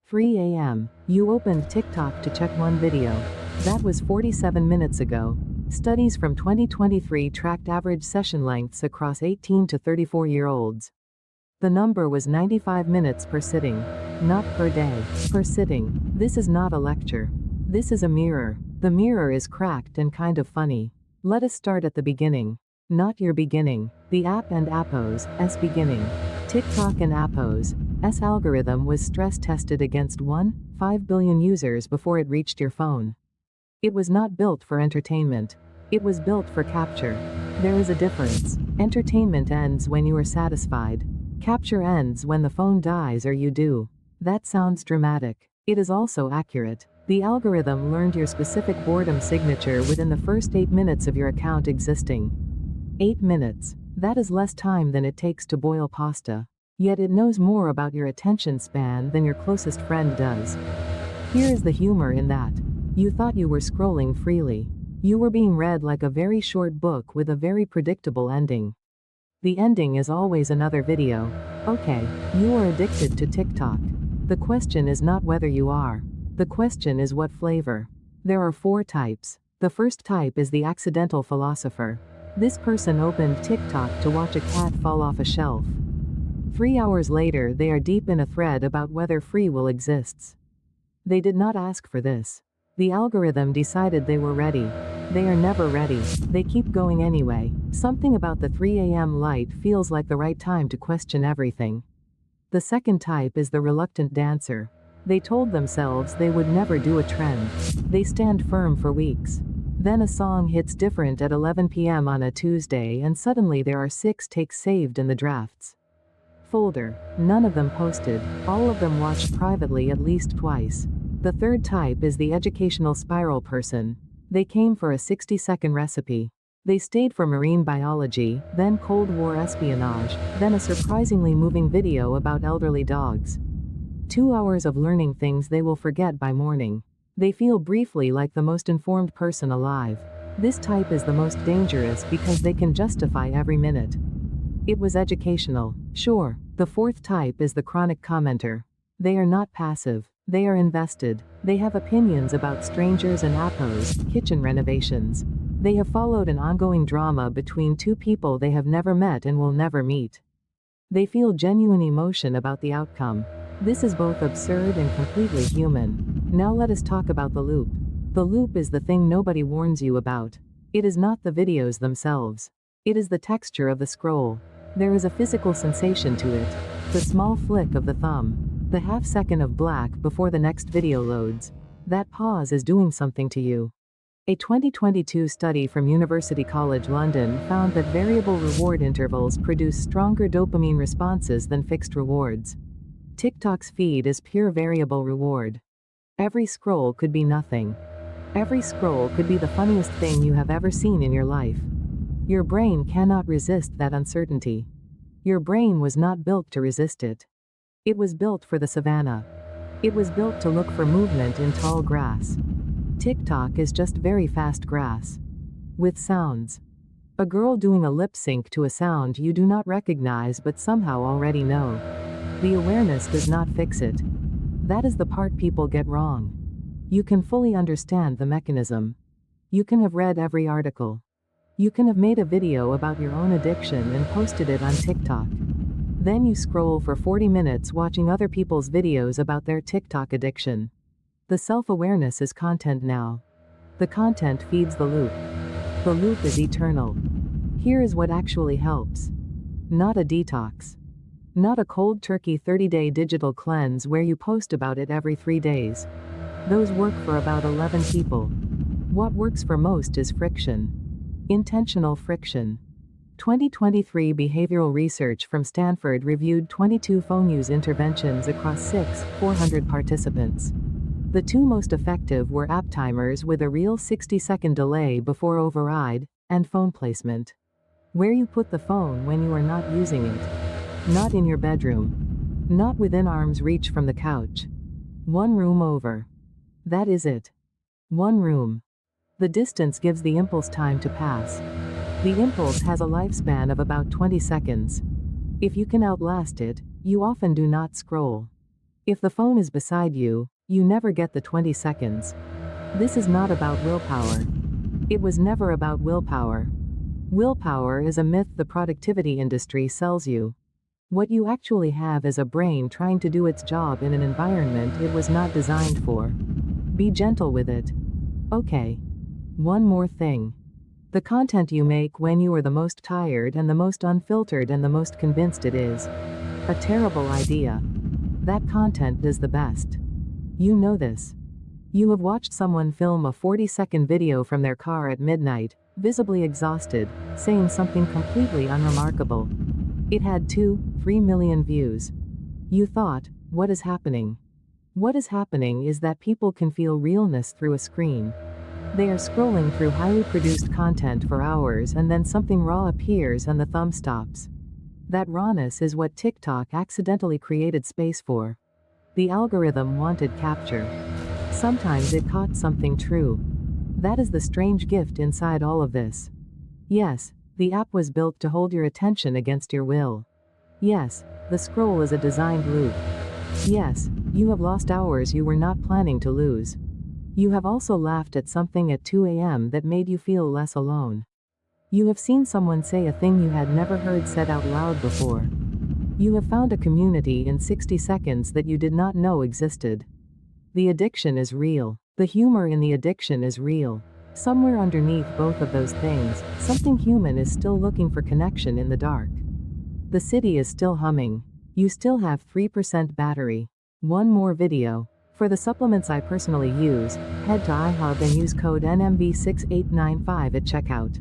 3 a.m. You opened TikTok to check one video. That was 47 minutes ago. Studies from 2023 tracked average session lengths across 18 to 34-year-olds. The number was 95 minutes per sitting. Not per day, per sitting. This is not a lecture. This is a mirror. The mirror is cracked and kind of funny. Let us start at the beginning. Not your beginning. The app and Appos, S beginning. TikTok and Appos, S algorithm was stress tested against 1.5 billion users before it reached your phone. It was not built for entertainment. It was built for capture. There is a difference. Entertainment ends when you are satisfied. Capture ends when the phone dies or you do. That sounds dramatic. It is also accurate. The algorithm learned your specific boredom signature within the first 8 minutes of your account existing. 8 minutes. That is less time than it takes to boil pasta. Yet it knows more about your attention span than your closest friend does. Here is the humor in that. You thought you were scrolling freely. You were being read like a very short book with a very predictable ending. The ending is always another video. Okay, you are addicted to TikTok. The question is not whether you are. The question is what flavor. There are 4 types. The first type is the accidental philosopher. This person opened TikTok to watch a cat fall off a shelf. 3 hours later, they are deep in a thread about whether free will exists. They did not ask for this. The algorithm decided they were ready. They are never ready. They keep going anyway. Something about the 3 a.m. light feels like the right time to question everything. The second type is the reluctant dancer. They told themselves they would never do a trend. They stand firm for weeks. Then a song hits different at 11 p.m. on a Tuesday and suddenly there are 6 takes saved in the drafts. Folder. None of them posted. All of them watched privately at least twice. The third type is the educational spiral person. They came for a 60-second recipe. They stayed for marine biology, then Cold War espionage, then a surprisingly moving video about elderly dogs. 2 hours of learning things they will forget by morning. They feel briefly like the most informed person alive. This type is the most dangerous because they can justify every minute. It was educational. Sure. The fourth type is the chronic commenter. They are not passive. They are invested. They have opinions about strangers and Appos, kitchen renovations. They have followed an ongoing drama between 2 people they have never met and will never meet. They feel genuine emotion about the outcome. This is both absurd and completely human. Now let us talk about the loop. The loop is the thing nobody warns you about. It is not the videos themselves. It is the texture of the scroll. There is a physical sensation to it. The small flick of the thumb. The half-second of black before the next video loads. That pause is doing something to you. A 2022 study from University College London found that variable reward intervals produce stronger dopamine responses than fixed rewards. TikTok's feed is pure variable reward. Every scroll could be nothing. Every scroll could be the funniest thing you have ever seen in your life. Your brain cannot resist that uncertainty. Your brain was not built to resist it. It was built for the savannah. It was built to look for movement in tall grass. TikTok is just very fast grass. With sounds. A girl doing a lip sync to a sound you do not recognize but somehow already know. The awareness does not fix it. That is the part people get wrong. You can fully understand the mechanism. You can have read every article. You can have made a video about your own addiction and posted it on TikTok. Then you scroll for 40 minutes watching other people's videos about their TikTok addiction. The self-awareness is content now. The content feeds the loop. The loop is eternal. Here is what actually helps. Not a detox. Not a cold turkey 30-day digital cleanse where you post about it every 3 days. Those work for about 11 people. What works for most is friction. Intentional friction. 2023 behavioral research from Stanford reviewed 22 phone use interventions across 400 participants. The 2 most effective were app timers with a real 60-second delay before override, and phone placement. Where you put the phone when you are not using it. Not in your bedroom. Not within arm's reach from the couch. 1 room over. That is it. 1 room. The distance gives the impulse time to pass. The impulse has a lifespan of about 20 seconds. If you can outlast it, you often do not scroll. If the phone is beside you, you never get the 20 seconds. This is not about willpower. It was never about willpower. Willpower is a myth the productivity industry sells you. What you actually have is a brain trying to do its job in an environment it was not designed for. Be gentle with it. Okay. One more thing. The content you make when you are the most tired and the most unfiltered and the most convinced it is a terrible idea. That content is the best. You know this. You have watched someone film a 40-second video from their car at midnight, visibly exhausted, saying something completely unremarkable. It had 2-3 million views. You thought, what is happening? What is happening is that people can feel realness through a screen. They are scrolling through highly produced content for hours and then something raw appears and the thumb stops. That rawness is what TikTok accidentally created space for. The algorithm wanted capture. Sometimes it caught something true. That is the strange gift inside all of this. Yes, the app was built to hold your attention against your will. Yes, the scroll is a designed loop. Yes, you have lost hours you were not planning to lose. You have also laughed at something at 2 a.m. that made you feel less alone. You have seen someone say a thing you had never heard said out loud before. You have found a community in 60 seconds that you did not know existed. The addiction is real. The humor in the addiction is real. Somewhere underneath both of those things, something human is still looking for connection in the dark. The city is still humming. You still have 3% battery. One more video. For the supplements I personally use, head to iHub and use code NMV6895 at checkout.